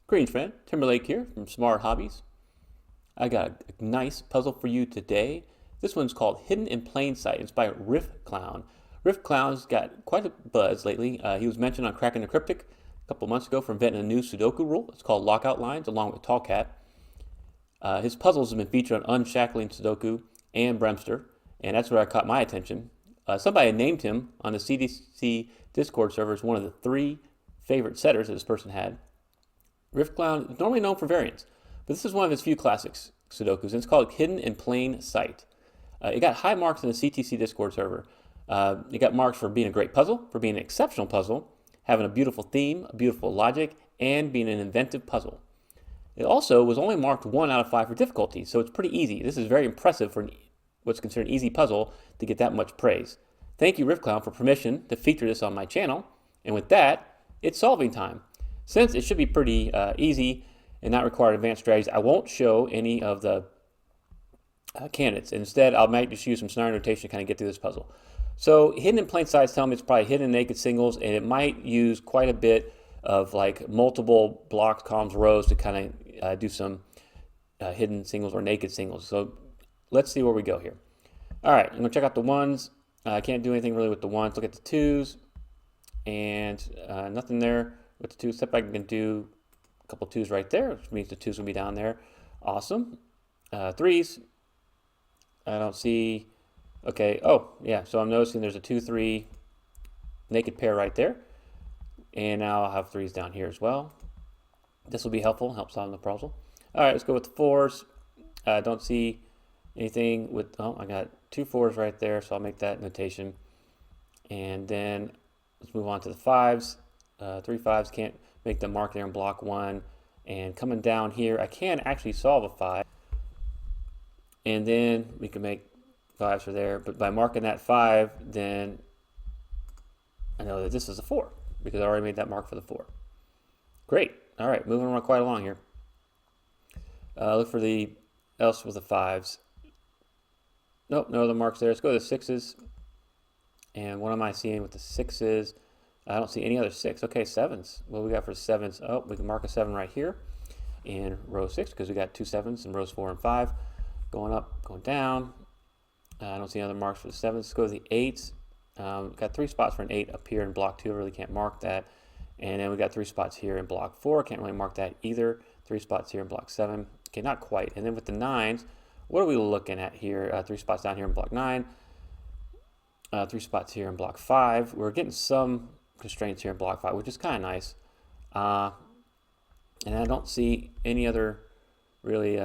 Greetings, friend. Timberlake here from Smart Hobbies. I got a nice puzzle for you today. This one's called Hidden in Plain Sight. It's by Riff Clown. Riff Clown's got quite a buzz lately. He was mentioned on Cracking the Cryptic a couple months ago for inventing a new Sudoku rule. It's called Lockout Lines, along with Tall Cat. His puzzles have been featured on Unshackling Sudoku and Bremster, and that's where I caught my attention. Somebody named him on the CDC Discord server as one of the 3 favorite setters that this person had. Riff Clown is normally known for variants, but this is one of his few classics Sudokus, and it's called Hidden in Plain Sight. It got high marks in the CTC Discord server. It got marks for being a great puzzle, for being an exceptional puzzle, having a beautiful theme, a beautiful logic, and being an inventive puzzle. It also was only marked 1 out of 5 for difficulty, so it's pretty easy. This is very impressive for what's considered an easy puzzle to get that much praise. Thank you, Riff Clown, for permission to feature this on my channel. And with that, it's solving time. Since it should be pretty easy and not require advanced strategies, I won't show any of the candidates. Instead, I might just use some scenario notation to kind of get through this puzzle. So Hidden in Plain Sight is telling me it's probably hidden in naked singles, and it might use quite a bit of like multiple blocks, columns, rows to kind of do some hidden singles or naked singles. So let's see where we go here. All right, I'm going to check out the 1s. I can't do anything really with the 1s. Look at the 2s, and nothing there. With the 2 step, I can do a couple 2s right there, which means the 2s will be down there. Awesome. 3s, I don't see. Okay. Oh, yeah. So I'm noticing there's a 2-3 naked pair right there, and now I'll have 3s down here as well. This will be helpful. Help solve the puzzle. All right. Let's go with the 4s. I don't see anything with. Oh, I got 2 4s right there, so I'll make that notation. And then let's move on to the 5s. 3 5s, can't make the mark there in block 1. And coming down here, I can actually solve a 5. And then we can make 5s for there. But by marking that 5, then I know that this is a 4 because I already made that mark for the 4. Great. All right, moving on quite along here. Look for the else with the 5s. Nope, no other marks there. Let's go to the 6s. And what am I seeing with the 6s? I don't see any other 6. Okay, 7s. What we got for 7s? Oh, we can mark a 7 right here in row 6 because we got 2 7s in rows 4 and 5. Going up, going down. I don't see any other marks for the 7s. Let's go to the 8s. Got 3 spots for an 8 up here in block 2. I really can't mark that. And then we got 3 spots here in block 4. Can't really mark that either. 3 spots here in block 7. Okay, not quite. And then with the 9s, what are we looking at here? 3 spots down here in block 9. 3 spots here in block 5. We're getting some constraints here in block 5, which is kind of nice. And I don't see any other really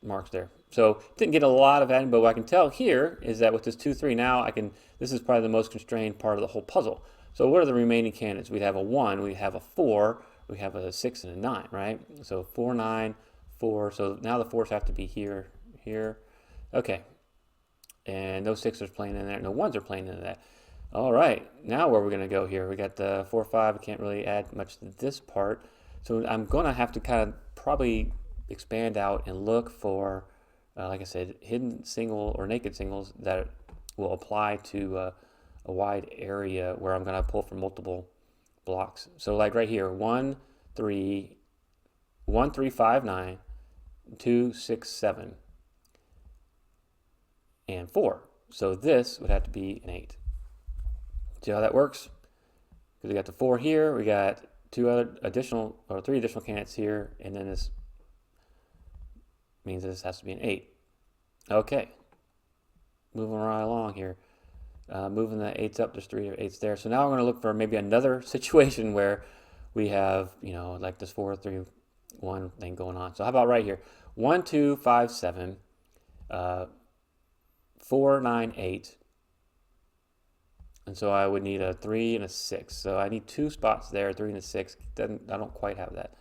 marks there. So didn't get a lot of adding, but what I can tell here is that with this 2-3 now, this is probably the most constrained part of the whole puzzle. So what are the remaining candidates? We'd have a 1, we have a 4, we have a 6 and a 9, right? So 4, 9, 4. So now the 4s have to be here, here. Okay. And no 6s are playing in there, no 1s are playing into that. All right, now where are we going to go here? We got the 4, 5. I can't really add much to this part. So I'm going to have to kind of probably expand out and look for, like I said, hidden single or naked singles that will apply to a wide area where I'm going to pull from multiple blocks. So like right here, 1, 3, 5, 9, 2, 6, 7, and 4. So this would have to be an 8. See how that works? Because we got the 4 here, we got 3 additional candidates here, and then this means that this has to be an 8. Okay, moving right along here, moving the 8s up. There's 3 8s there. So now I'm going to look for maybe another situation where we have, like this 4, 3, 1 thing going on. So how about right here? 1, 2, 5, 7, 4, 9, 8. And so I would need a 3 and a 6. So I need 2 spots there, 3 and a 6. I don't quite have that.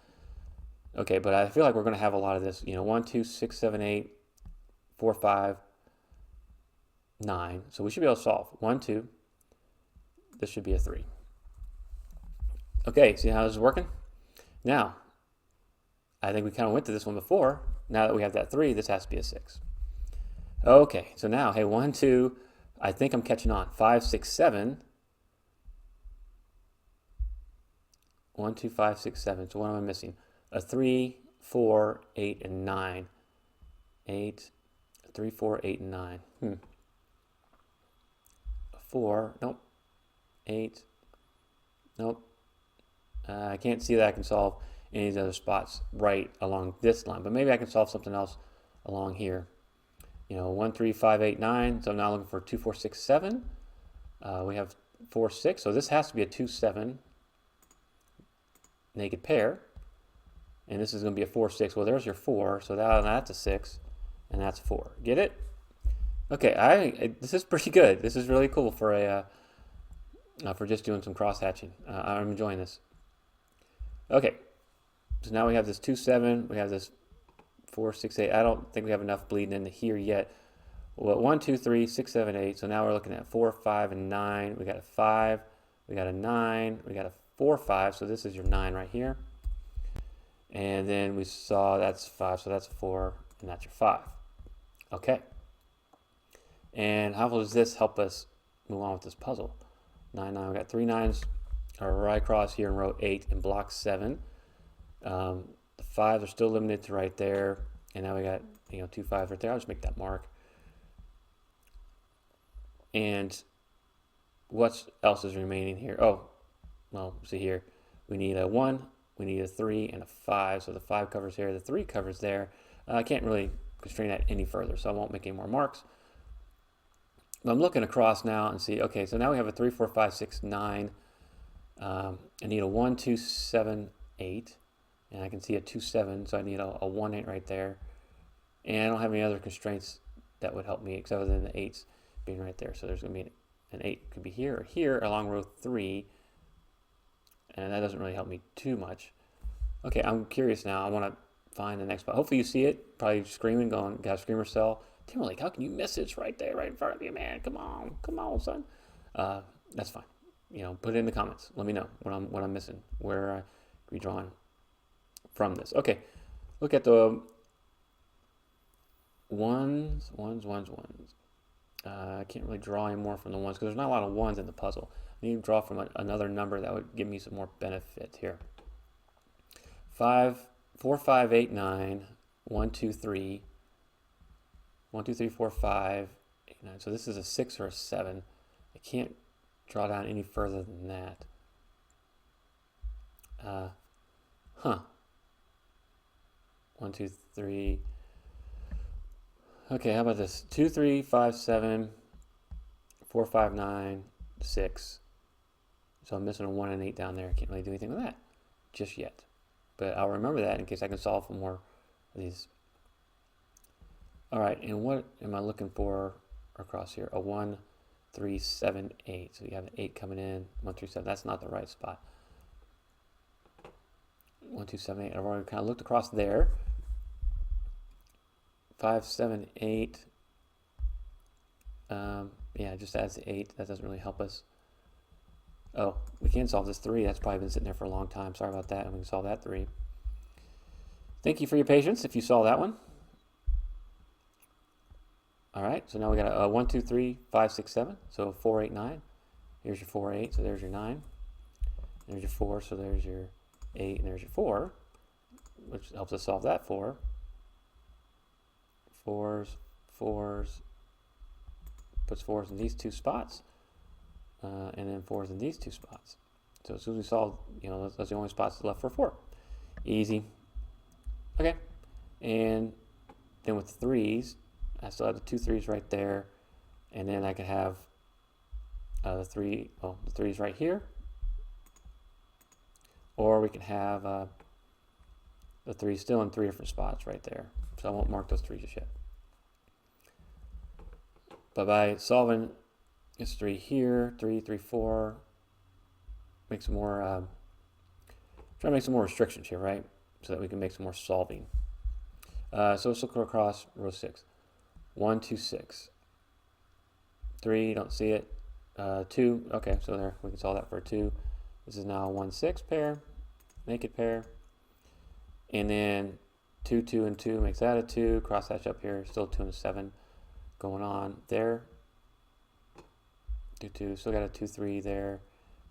Okay, but I feel like we're going to have a lot of this. 1, 2, 6, 7, 8, 4, 5, 9. So we should be able to solve. 1, 2. This should be a 3. Okay, see how this is working? Now, I think we kind of went to this one before. Now that we have that 3, this has to be a 6. Okay, so now, hey, 1, 2. I think I'm catching on. 5, 6, 7. 1, 2, 5, 6, 7. So what am I missing? a 3, 4, 8, and 9. 8, 3, 4, 8, and 9. 4, nope. 8, nope. I can't see that I can solve any of these other spots right along this line, but maybe I can solve something else along here. 1, 3, 5, 8, 9. So I'm now looking for 2, 4, 6, 7. We have 4, 6. So this has to be a 2, 7 naked pair. And this is going to be a 4, 6. Well, there's your 4. So that's a 6. And that's 4. Get it? Okay, this is pretty good. This is really cool for for just doing some cross hatching. I'm enjoying this. Okay, so now we have this 2, 7. We have this 4, 6, 8. I don't think we have enough bleeding into here yet. Well, 1, 2, 3, 6, 7, 8. So now we're looking at 4, 5, and 9. We got a 5. We got a 9. We got a 4, 5. So this is your 9 right here. And then we saw that's 5. So that's 4, and that's your 5. Okay. And how does this help us move on with this puzzle? 9, 9. We got 3 9s right across here in row 8 in block 7. The 5s are still limited to right there. And now we got 2 5s right there. I'll just make that mark. And what else is remaining here? Oh, well, see here. We need a 1, we need a 3, and a 5. So the 5 covers here, the 3 covers there. I can't really constrain that any further, so I won't make any more marks. But I'm looking across now and see, okay, so now we have a 3, 4, 5, 6, 9. I need a 1, 2, 7, 8. And I can see a 2, 7, so I need a 1, 8 right there. And I don't have any other constraints that would help me except for the 8s being right there. So there's going to be an 8 could be here or here along row 3. And that doesn't really help me too much. Okay, I'm curious now. I want to find the next spot. Hopefully you see it. Probably screaming, going, got a screamer cell. Timberlake, how can you miss it? It's right there, right in front of you, man. Come on, son. That's fine. Put it in the comments. Let me know what I'm missing. Where I be drawing from this. Okay, look at the ones. I can't really draw any more from the ones because there's not a lot of ones in the puzzle. I need to draw from another number that would give me some more benefit here. 4, 5, 8, 9. 1, 2, 3. 1, 2, 3, 4, 5, 8, 9. So this is a 6 or a 7. I can't draw down any further than that. 1, 2, 3. Okay, how about this? 2, 3, 5, 7, 4, 5, 9, 6. So I'm missing a 1 and 8 down there. I can't really do anything with that just yet. But I'll remember that in case I can solve for more of these. All right, and what am I looking for across here? A 1, 3, 7, 8. So you have an 8 coming in. 1, 3, 7. That's not the right spot. 1, 2, 7, 8. I've already kind of looked across there. 5, 7, 8. Yeah, it just adds the 8. That doesn't really help us. Oh, we can solve this 3. That's probably been sitting there for a long time. Sorry about that. And we can solve that 3. Thank you for your patience if you saw that one. All right, so now we got a 1, 2, 3, 5, 6, 7. So 4, 8, 9. Here's your 4, 8. So there's your 9. There's your 4. So there's your 8. And there's your 4, which helps us solve that 4. 4s, 4s. Puts 4s in these two spots. And then 4s in these two spots. So as soon as we solve, that's the only spots left for 4. Easy. Okay. And then with 3s, I still have the 2 3s right there. And then I could have the 3s right here. Or we can have the 3 still in 3 different spots right there. So I won't mark those 3s just yet. But by solving this 3 here, 3, 3, 4, make some more, try to make some more restrictions here, right? So that we can make some more solving. So let's look across row 6. 1, 2, 6. 3, don't see it. 2, okay, so there, we can solve that for 2. This is now a 1, 6 pair, naked pair. And then 2, 2, and 2 makes that a 2. Cross hatch up here, still 2 and a 7 going on there. 2, 2, still got a 2, 3 there.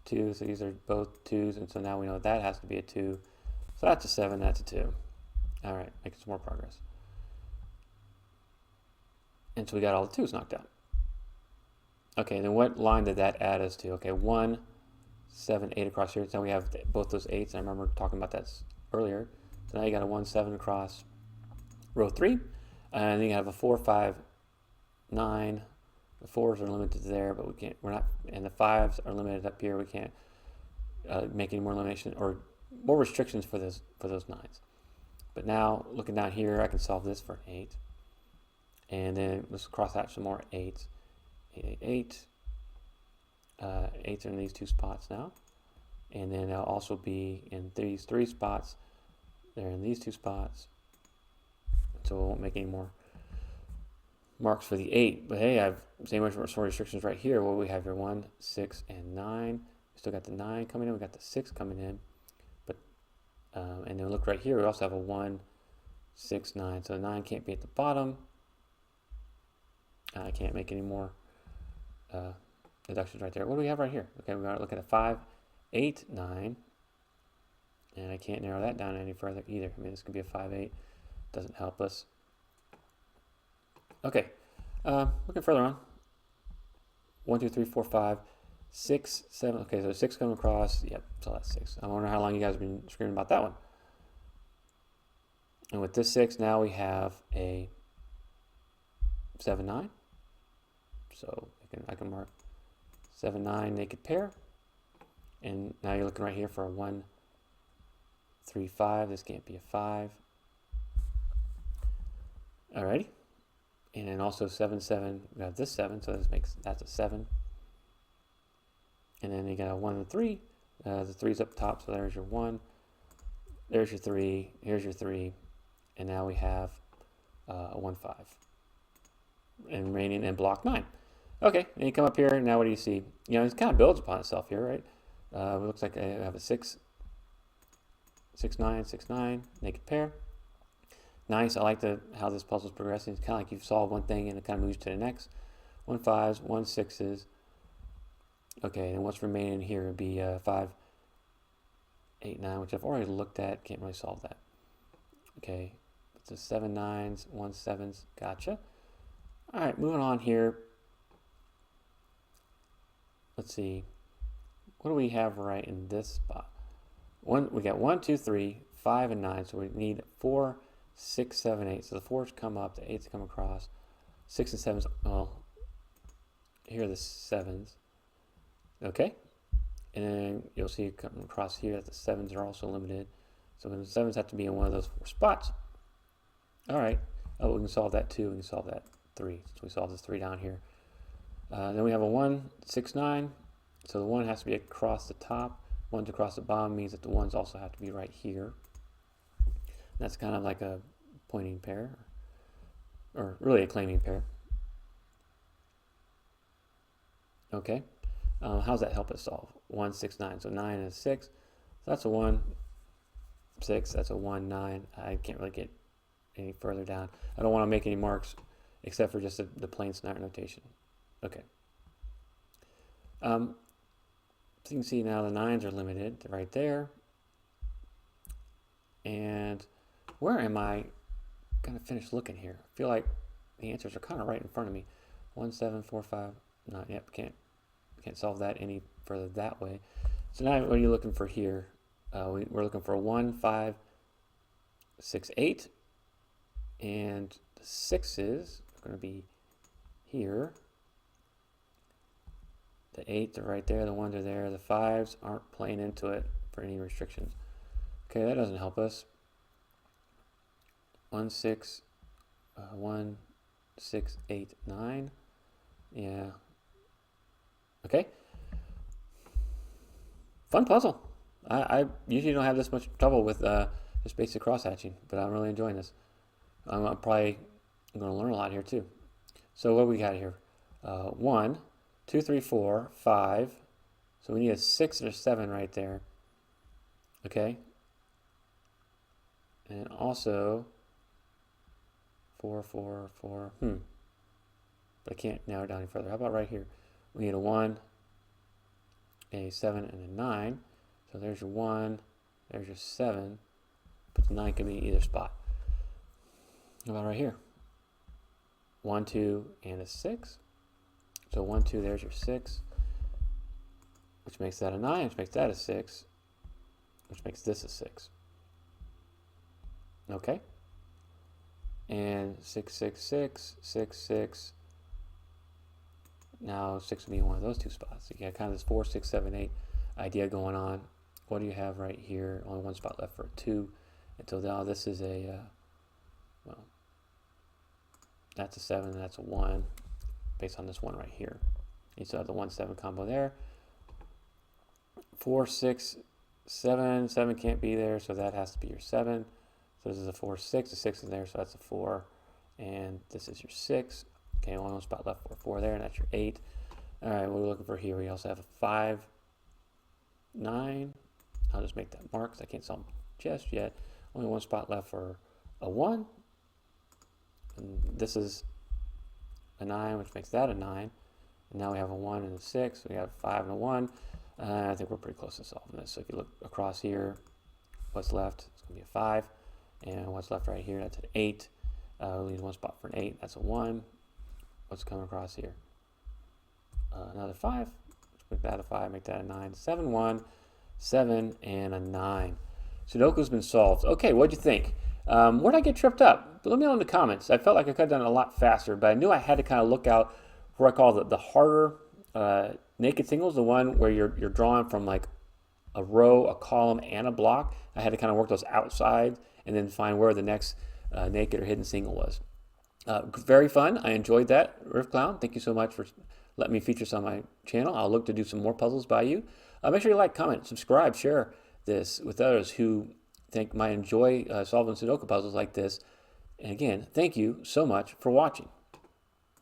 2, so these are both 2s, and so now we know that has to be a 2. So So that's a 7, that's a 2. All right, making some more progress. And so we got all the 2's knocked out. Okay, then what line did that add us to? Okay, 1, 7, 8 across here. So now we have both those 8s. I remember talking about that earlier. So now you got a 1, 7 across row 3. And then you have a 4, 5, 9. The 4s are limited there, but we're not, and the 5s are limited up here. We can't make any more elimination or more restrictions for those 9s. But now, looking down here, I can solve this for an 8. And then let's cross out some more 8s. 8, 8, 8. 8s are in these 2 spots now. And then they'll also be in these 3 spots. They're in these 2 spots. So we won't make any more marks for the 8. But hey, I have same much more restrictions right here. What we have here, 1, 6, and 9. We still got the 9 coming in. We got the 6 coming in. But and then look right here. We also have a 1, 6, 9. So the 9 can't be at the bottom. I can't make any more deductions right there. What do we have right here? Okay, we're going to look at a 5, 8, 9. And I can't narrow that down any further either. I mean, this could be a 5, 8. Doesn't help us. Okay, looking further on. 1, 2, 3, 4, 5, 6, 7. Okay, so 6 coming across. Yep, so that's 6. I wonder how long you guys have been screaming about that one. And with this 6, now we have a 7, 9. So I can mark 7, 9 naked pair. And now you're looking right here for a 1, 3, 5. This can't be a 5. Alrighty. And then also 7, 7, we have this 7, so that's a 7. And then you got a 1 and 3. The 3's up top, so there's your 1. There's your 3. Here's your 3. And now we have a 1, 5. And remaining in block 9. Okay, and you come up here, now what do you see? You know, it kind of builds upon itself here, right? It looks like I have a 6, 6, 9, 6, 9, naked pair. Nice. I like how this puzzle is progressing. It's kind of like you've solved one thing and it kind of moves to the next. 1 5s, 1 6s. Okay, and what's remaining here would be 5, 8, 9, which I've already looked at. Can't really solve that. Okay, it's a 7 9s, 1 7s. Gotcha. All right, moving on here. Let's see. What do we have right in this spot? We got 1, 2, 3, 5, and 9. So we need 4, 6, 7, 8. So the 4's come up, the 8's come across. 6 and 7's, well, here are the 7's. Okay. And then you'll see coming across here that the 7's are also limited. So the 7's have to be in one of those 4 spots. All right. Oh, we can solve that 2. We can solve that 3. So we solve this 3 down here. Then we have a 1, 6, 9. So the 1 has to be across the top. 1's across the bottom means that the 1's also have to be right here. That's kind of like a pointing pair, or really a claiming pair. Okay, how does that help us solve? 1, 6, 9. So 9 is 6. So that's a 1, 6. That's a 1, 9. I can't really get any further down. I don't want to make any marks except for just the plain snare notation. Okay. So you can see now the 9's are limited. They're right there. And where am I going to finish looking here? I feel like the answers are kind of right in front of me. 1, 7, 4, 5, 9. Yep, can't solve that any further that way. So now what are you looking for here? We're looking for a 1, 5, 6, 8. And the 6's are going to be here. The 8's are right there. The 1's are there. The 5's aren't playing into it for any restrictions. Okay, that doesn't help us. 1, 6, 1, 6, 8, 9. Yeah. Okay. Fun puzzle. I usually don't have this much trouble with just basic cross hatching, but I'm really enjoying this. I'm going to learn a lot here too. So what do we got here? 1, 2, 3, 4, 5. So we need a 6 or 7 right there. Okay. And also 4, 4, 4. But I can't narrow it down any further. How about right here? We need a 1, a 7, and a 9. So there's your 1, there's your 7, but the 9 can be in either spot. How about right here? 1, 2, and a 6. So 1, 2, there's your 6, which makes that a 9, which makes that a 6, which makes this a 6. Okay? And 6, 6, 6, 6, 6. Now 6 would be in one of those two spots. So you got kind of this 4, 6, 7, 8 idea going on. What do you have right here? Only one spot left for a 2. Until now this is a, well, that's a 7, and that's a 1, based on this one right here. You still have the 1, 7 combo there. 4, 6, 7. 7 can't be there, so that has to be your 7. So this is a 4, 6. A 6 is there, so that's a 4. And this is your 6. Okay, only one spot left for 4 there, and that's your 8. All right, what are we looking for here? We also have a 5, 9. I'll just make that mark because I can't solve just yet. Only one spot left for a 1. And this is a 9, which makes that a 9. And now we have a 1 and a 6. We have a 5 and a 1. I think we're pretty close to solving this. So if you look across here, what's left? It's going to be a 5. And what's left right here? That's an 8. We need one spot for an 8. That's a 1. What's coming across here? Another 5. Let's make that a 5. Make that a 9. 7, 1, 7, and a 9. Sudoku's been solved. Okay, what'd you think? Where'd I get tripped up? Let me know in the comments. I felt like I could have done it a lot faster, but I knew I had to kind of look out for what I call the harder naked singles, the one where you're drawing from like a row, a column, and a block. I had to kind of work those outside and then find where the next naked or hidden single was. Very fun. I enjoyed that. Riff Clown, thank you so much for letting me feature this on my channel. I'll look to do some more puzzles by you. Make sure you like, comment, subscribe, share this with others who might enjoy solving Sudoku puzzles like this. And again, thank you so much for watching.